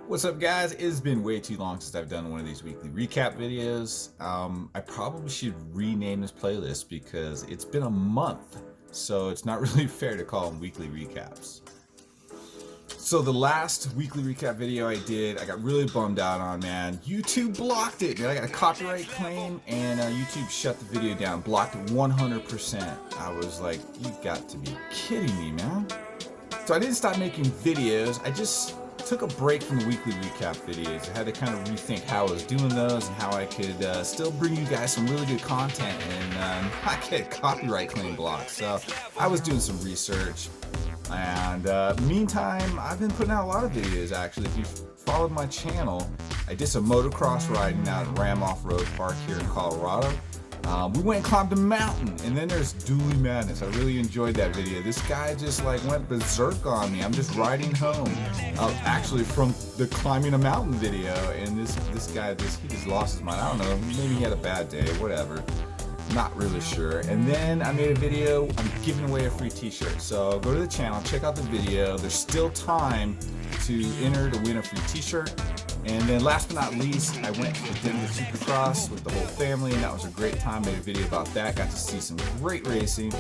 What's up, guys? It's been way too long since I've done one of these weekly recap videos. I probably should rename this playlist because it's been a month, so it's not really fair to call them weekly recaps. So the last weekly recap video I did, I got really bummed out on, man. YouTube blocked it, dude. I got a copyright claim, and YouTube shut the video down, blocked it 100%. I was like, you got to be kidding me, man. So I didn't stop making videos. I just took a break from the weekly recap videos. I had to kind of rethink how I was doing those and how I could still bring you guys some really good content and not get copyright claim blocked. So I was doing some research, and meantime, I've been putting out a lot of videos. Actually, if you've followed my channel, I did some motocross riding out at Ram Off-Road Park here in Colorado. We went and climbed a mountain, and then there's Dually Madness. I really enjoyed that video. This guy just like went berserk on me. I'm just riding home, actually from the climbing a mountain video, and this guy he just lost his mind. I don't know, maybe he had a bad day, whatever. Not really sure. And then I made a video. I'm giving away a free t-shirt. So go to the channel, check out the video. There's still time to enter to win a free t-shirt. And then last but not least, I went to Denver Supercross with the whole family, and that was a great time. Made a video about that. Got to see some great racing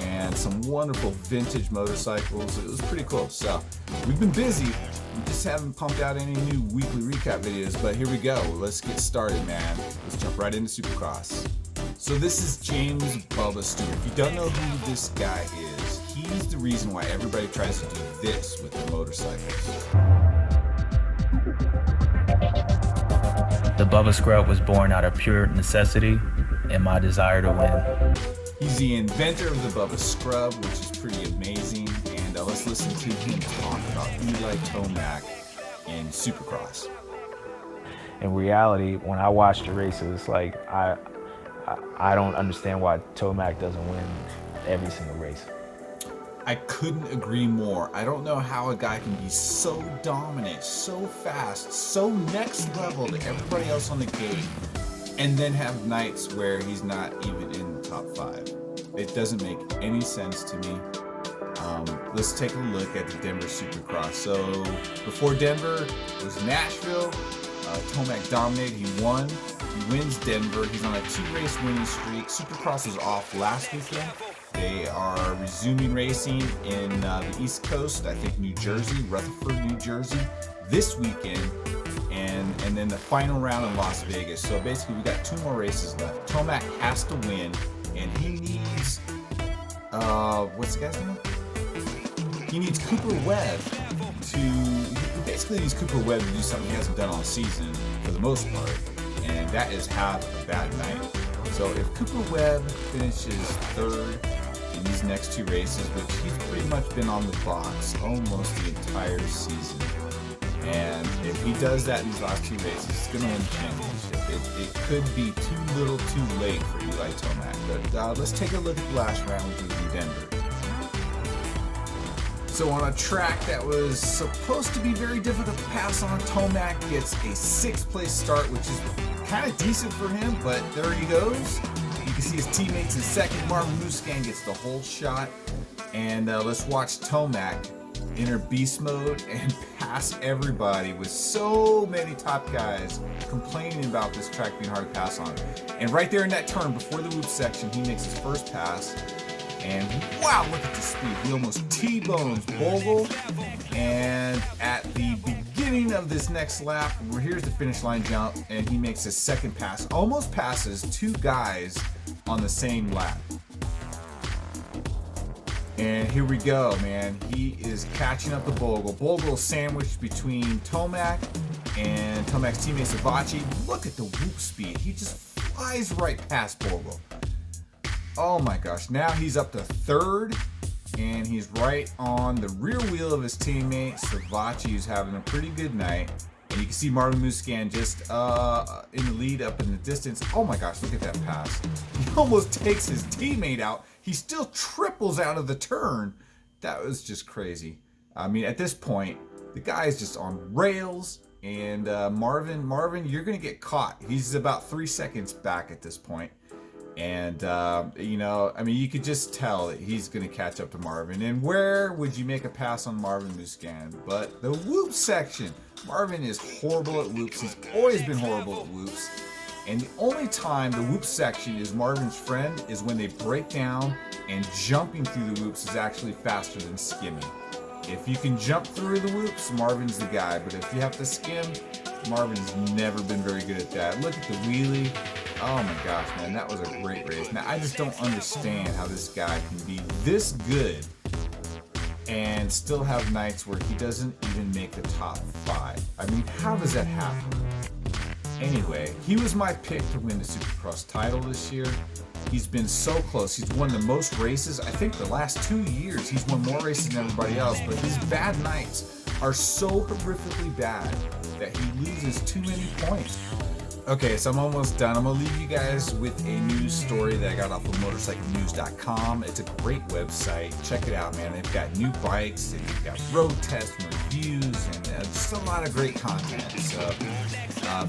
and some wonderful vintage motorcycles. It was pretty cool. So we've been busy. We just haven't pumped out any new weekly recap videos, but here we go. Let's get started, man. Let's jump right into Supercross. So this is James Bubba Stewart. If you don't know who this guy is, he's the reason why everybody tries to do this with their motorcycles. The Bubba Scrub was born out of pure necessity and my desire to win. He's the inventor of the Bubba Scrub, which is pretty amazing. And let's listen to him talk about Eli Tomac in Supercross. In reality, when I watch the races, like I don't understand why Tomac doesn't win every single race. I couldn't agree more. I don't know how a guy can be so dominant, so fast, so next level to everybody else on the gate, and then have nights where he's not even in the top 5. It doesn't make any sense to me. Let's take a look at the Denver Supercross. So before Denver was Nashville. Tomac dominated. He won. He wins Denver. He's on a 2-race winning streak. Supercross was off last weekend. They are resuming racing in the East Coast, I think New Jersey, Rutherford, New Jersey, this weekend, and then the final round in Las Vegas. So basically, we got 2 more races left. Tomac has to win, and he needs what's the guy's name? He needs Cooper Webb needs Cooper Webb to do something he hasn't done all season for the most part, and that is have a bad night. So if Cooper Webb finishes 3rd in these next 2 races, which he's pretty much been on the box almost the entire season, and if he does that in these last 2 races, he's going to win the championship. It could be too little too late for Eli Tomac, but let's take a look at the last round in Denver. So on a track that was supposed to be very difficult to pass on, Tomac gets a 6th place start, which is kind of decent for him, but there he goes. You can see his teammates in 2nd. Marvin Musquin gets the whole shot. And let's watch Tomac enter beast mode and pass everybody with so many top guys complaining about this track being hard to pass on. And right there in that turn before the whoop section, he makes his first pass. And wow, look at the speed. He almost T-bones Bogle. And at the beginning of this next lap, here's the finish line jump, and he makes his 2nd pass. Almost passes 2 guys on the same lap. And here we go, man. He is catching up to Bogle. Bogle is sandwiched between Tomac and Tomac's teammate Savachi. Look at the whoop speed. He just flies right past Bogle. Oh my gosh, now he's up to 3rd, and he's right on the rear wheel of his teammate. Savachi is having a pretty good night. And you can see Marvin Musquin just in the lead up in the distance. Oh my gosh, look at that pass. He almost takes his teammate out. He still triples out of the turn. That was just crazy. I mean, at this point, the guy is just on rails. And Marvin, you're going to get caught. He's about 3 seconds back at this point. And, you know, I mean, you could just tell that he's going to catch up to Marvin. And where would you make a pass on Marvin Muscan? But the whoop section. Marvin is horrible at whoops. He's always been horrible at whoops. And the only time the whoop section is Marvin's friend is when they break down, and jumping through the whoops is actually faster than skimming. If you can jump through the whoops, Marvin's the guy. But if you have to skim, Marvin's never been very good at that. Look at the wheelie. Oh my gosh, man, that was a great race. Now, I just don't understand how this guy can be this good and still have nights where he doesn't even make the top 5. I mean, how does that happen? Anyway, he was my pick to win the Supercross title this year. He's been so close. He's won the most races. I think the last 2 years he's won more races than everybody else, but his bad nights are so horrifically bad that he loses too many points. Okay, so I'm almost done. I'm gonna leave you guys with a news story that I got off of motorcyclenews.com. It's a great website. Check it out, man. They've got new bikes, and they've got road tests and reviews, and just a lot of great content. So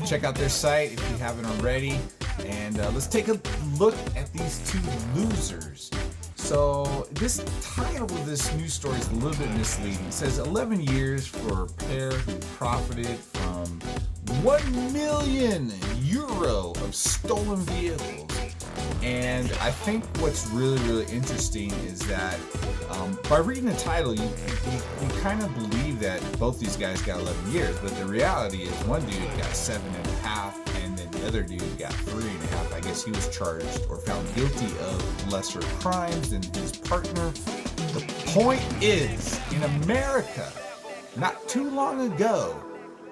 check out their site if you haven't already. And let's take a look at these two losers. So this title of this news story is a little bit misleading. It says 11 years for a pair who profited from €1 million of stolen vehicles. And I think what's really interesting is that by reading the title, you kind of believe that both these guys got 11 years, but the reality is one dude got 7.5, and then the other dude got 3.5. I guess he was charged or found guilty of lesser crimes than his partner. The point is, in America, not too long ago,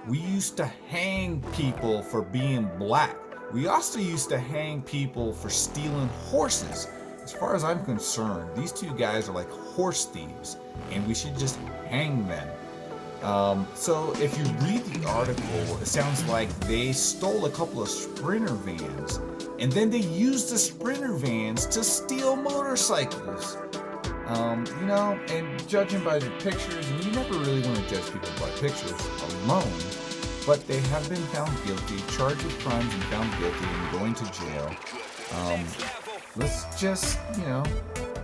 we used to hang people for being black. We also used to hang people for stealing horses. As far as I'm concerned, these two guys are like horse thieves, and we should just hang them. So if you read the article, it sounds like they stole a couple of Sprinter vans, and then they used the Sprinter vans to steal motorcycles. You know, and judging by the pictures, and you never really want to judge people by pictures alone, but they have been found guilty, charged with crimes and found guilty and going to jail. Let's just, you know,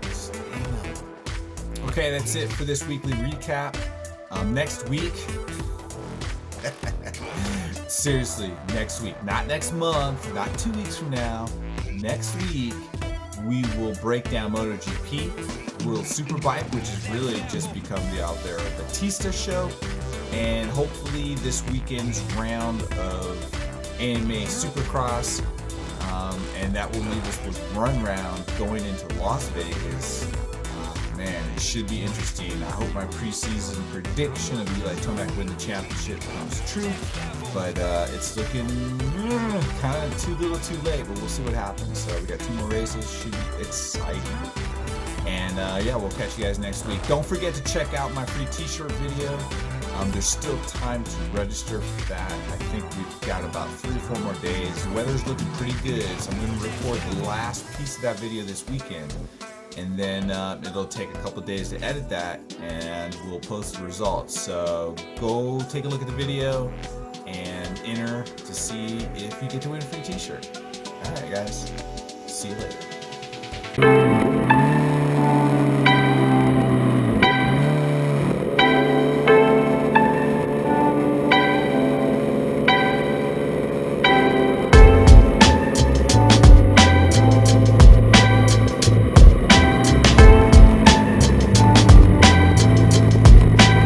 just hang up. Okay, that's it for this weekly recap. Next week, seriously, next week, not next month, not 2 weeks from now, next week, we will break down MotoGP, World Superbike, which has really just become the out there Batista show, and hopefully this weekend's round of AMA Supercross, and that will leave us with run round going into Las Vegas. Man, it should be interesting. I hope my preseason prediction of Eli Tomac win the championship comes true, but it's looking kind of too little too late, but we'll see what happens. So we got 2 more races, should be exciting. And yeah, we'll catch you guys next week. Don't forget to check out my free t-shirt video. There's still time to register for that. I think we've got about 3 or 4 more days. The weather's looking pretty good, so I'm going to record the last piece of that video this weekend. And then it'll take a couple days to edit that, and we'll post the results. So go take a look at the video and enter to see if you get to win a free t-shirt. All right, guys. See you later.